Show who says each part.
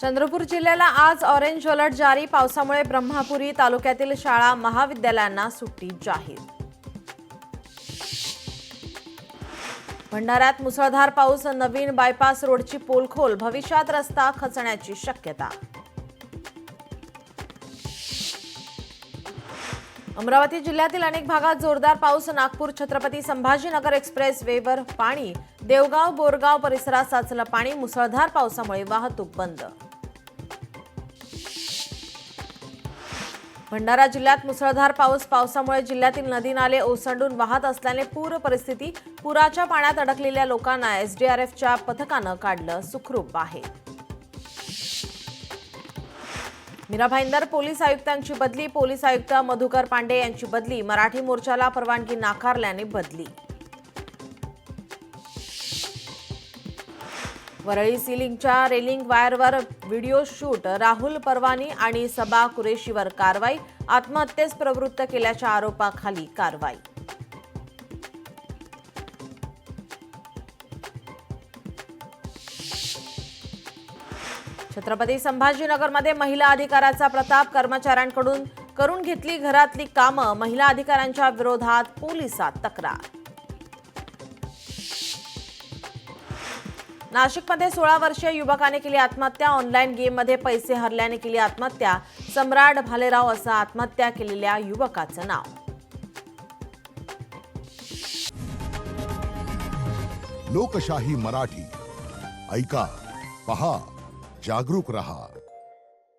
Speaker 1: चंद्रपूर जिल्ह्याला आज orange alert जारी। पावसामुळे ब्रह्मपुरी तालुक्यातील शाळा महाविद्यालयांना सुट्टी जाहीर। भंडाऱ्यात मुसळधार पाऊस, नवीन बायपास रोडची पोलखोल, भविष्यात रस्ता खचण्याची शक्यता। अमरावती जिल्ह्यातील अनेक भागात जोरदार पाऊस, नागपूर छत्रपती संभाजीनगर एक्सप्रेस वेवर पाणी, देवगाव बोरगाव परिसरात साचलं पाणी, मुसळधार पावसामुळे वाहतूक बंद। भंडारा जिल्ह्यात मुसळधार पावसामुळे जिल्ह्यातील नदी नाले ओसंडून वाहत असल्याने पूर परिस्थिती, पुराच्या पाण्यात अडकलेल्या लोकांना एसडीआरएफच्या पथकानं काढलं सुखरूप बाहेर। मीरा भाईंदर पोलीस आयुक्तांची बदली, पोलीस आयुक्त मधुकर पांडे यांची बदली, मराठी मोर्चाला परवानगी नाकारल्याने बदली। वरळी सिलिंगच्या रेलिंग वायरवर व्हिडिओ शूट, राहुल परवानी आणि सबा कुरेशीवर कारवाई, आत्महत्येस प्रवृत्त केल्याच्या आरोपाखाली कारवाई। छत्रपती संभाजीनगरमध्ये महिला अधिकाराचा प्रताप, कर्मचाऱ्यांकडून करून घेतली घरातली कामं, महिला अधिकाऱ्यांच्या विरोधात पोलिसात तक्रार। नाशिकमध्ये 16 वर्षीय युवकाने केली आत्महत्या, ऑनलाईन गेममध्ये पैसे हरल्याने केली आत्महत्या, सम्राट भालेराव असं आत्महत्या केलेल्या युवकाचं नाव।
Speaker 2: लोकशाही मराठी ऐका, पहा, जागरूक रहा।